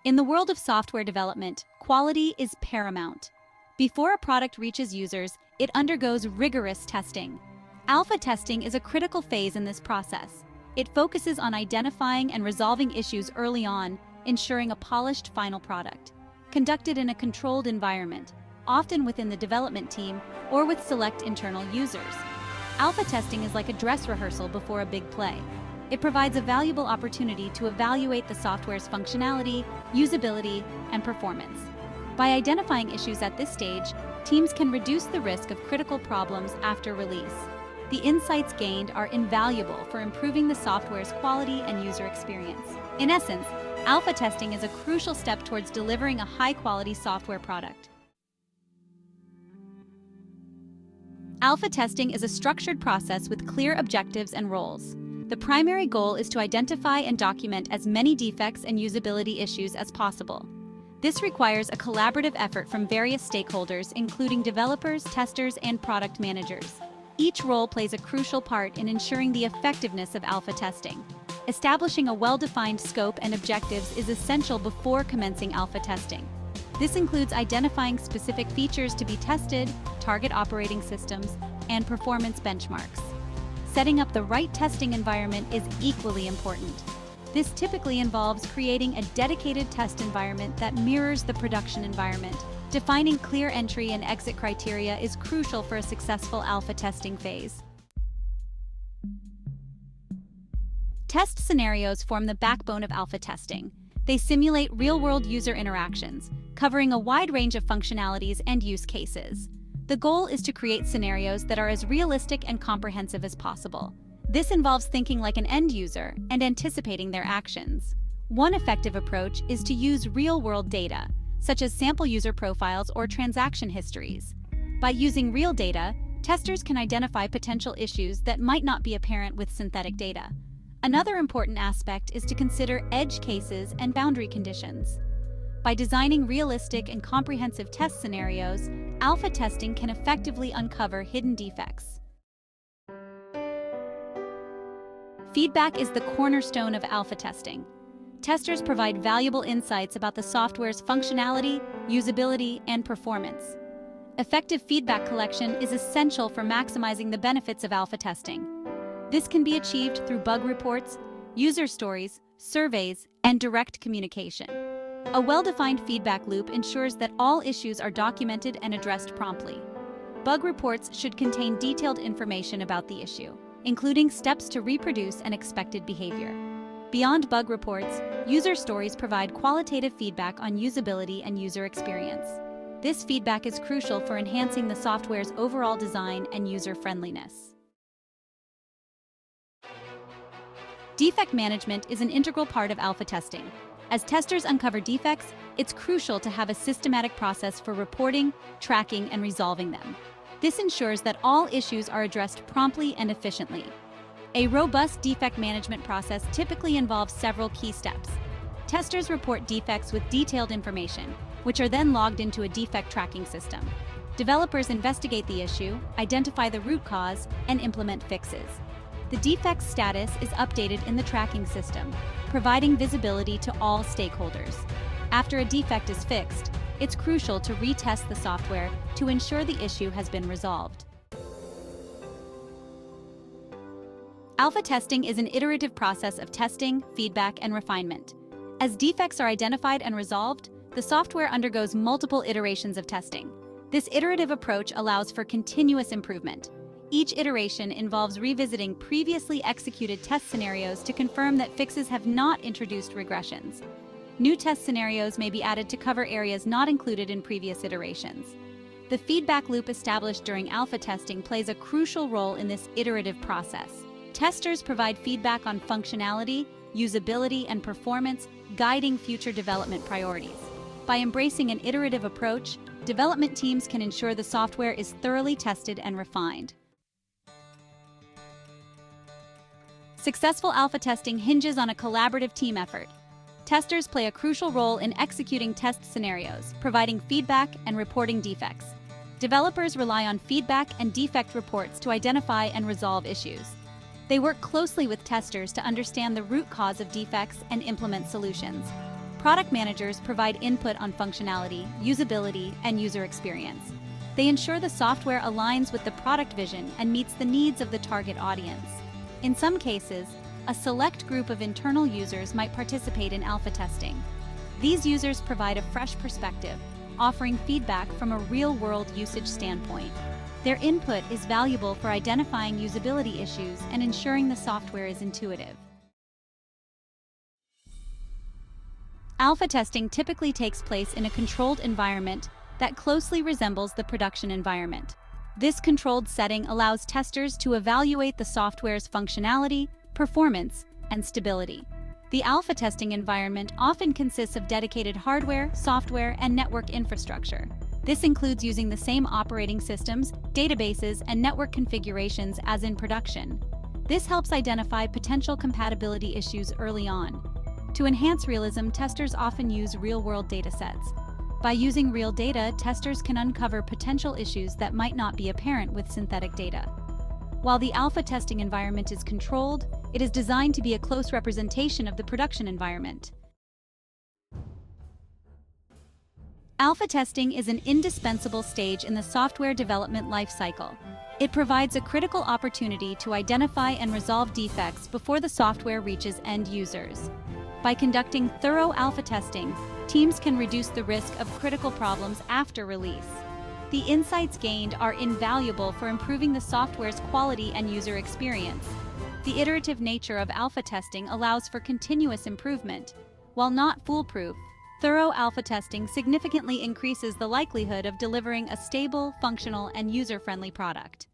In the world of software development, quality is paramount. Before a product reaches users, it undergoes rigorous testing. Alpha testing is a critical phase in this process. It focuses on identifying and resolving issues early on, ensuring a polished final product. Conducted in a controlled environment, often within the development team or with select internal users. Alpha testing is like a dress rehearsal before a big play. It provides a valuable opportunity to evaluate the software's functionality, usability, and performance. By identifying issues at this stage, teams can reduce the risk of critical problems after release. The insights gained are invaluable for improving the software's quality and user experience. In essence, alpha testing is a crucial step towards delivering a high-quality software product. Alpha testing is a structured process with clear objectives and roles. The primary goal is to identify and document as many defects and usability issues as possible. This requires a collaborative effort from various stakeholders, including developers, testers, and product managers. Each role plays a crucial part in ensuring the effectiveness of alpha testing. Establishing a well-defined scope and objectives is essential before commencing alpha testing. This includes identifying specific features to be tested, target operating systems, and performance benchmarks. Setting up the right testing environment is equally important. This typically involves creating a dedicated test environment that mirrors the production environment. Defining clear entry and exit criteria is crucial for a successful alpha testing phase. Test scenarios form the backbone of alpha testing. They simulate real-world user interactions, covering a wide range of functionalities and use cases. The goal is to create scenarios that are as realistic and comprehensive as possible. This involves thinking like an end user and anticipating their actions. One effective approach is to use real-world data, such as sample user profiles or transaction histories. By using real data, testers can identify potential issues that might not be apparent with synthetic data. Another important aspect is to consider edge cases and boundary conditions. By designing realistic and comprehensive test scenarios, alpha testing can effectively uncover hidden defects. Feedback is the cornerstone of alpha testing. Testers provide valuable insights about the software's functionality, usability, and performance. Effective feedback collection is essential for maximizing the benefits of alpha testing. This can be achieved through bug reports, user stories, surveys, and direct communication. A well-defined feedback loop ensures that all issues are documented and addressed promptly. Bug reports should contain detailed information about the issue, including steps to reproduce and expected behavior. Beyond bug reports, user stories provide qualitative feedback on usability and user experience. This feedback is crucial for enhancing the software's overall design and user-friendliness. Defect management is an integral part of alpha testing. As testers uncover defects, it's crucial to have a systematic process for reporting, tracking, and resolving them. This ensures that all issues are addressed promptly and efficiently. A robust defect management process typically involves several key steps. Testers report defects with detailed information, which are then logged into a defect tracking system. Developers investigate the issue, identify the root cause, and implement fixes. The defect status is updated in the tracking system, providing visibility to all stakeholders. After a defect is fixed, it's crucial to retest the software to ensure the issue has been resolved. Alpha testing is an iterative process of testing, feedback, and refinement. As defects are identified and resolved, the software undergoes multiple iterations of testing. This iterative approach allows for continuous improvement. Each iteration involves revisiting previously executed test scenarios to confirm that fixes have not introduced regressions. New test scenarios may be added to cover areas not included in previous iterations. The feedback loop established during alpha testing plays a crucial role in this iterative process. Testers provide feedback on functionality, usability, and performance, guiding future development priorities. By embracing an iterative approach, development teams can ensure the software is thoroughly tested and refined. Successful alpha testing hinges on a collaborative team effort. Testers play a crucial role in executing test scenarios, providing feedback and reporting defects. Developers rely on feedback and defect reports to identify and resolve issues. They work closely with testers to understand the root cause of defects and implement solutions. Product managers provide input on functionality, usability, and user experience. They ensure the software aligns with the product vision and meets the needs of the target audience. In some cases, a select group of internal users might participate in alpha testing. These users provide a fresh perspective, offering feedback from a real-world usage standpoint. Their input is valuable for identifying usability issues and ensuring the software is intuitive. Alpha testing typically takes place in a controlled environment that closely resembles the production environment. This controlled setting allows testers to evaluate the software's functionality, performance, and stability. The alpha testing environment often consists of dedicated hardware, software, and network infrastructure. This includes using the same operating systems, databases, and network configurations as in production. This helps identify potential compatibility issues early on. To enhance realism, testers often use real-world datasets. By using real data, testers can uncover potential issues that might not be apparent with synthetic data. While the alpha testing environment is controlled, it is designed to be a close representation of the production environment. Alpha testing is an indispensable stage in the software development lifecycle. It provides a critical opportunity to identify and resolve defects before the software reaches end users. By conducting thorough alpha testing, teams can reduce the risk of critical problems after release. The insights gained are invaluable for improving the software's quality and user experience. The iterative nature of alpha testing allows for continuous improvement. While not foolproof, thorough alpha testing significantly increases the likelihood of delivering a stable, functional, and user-friendly product.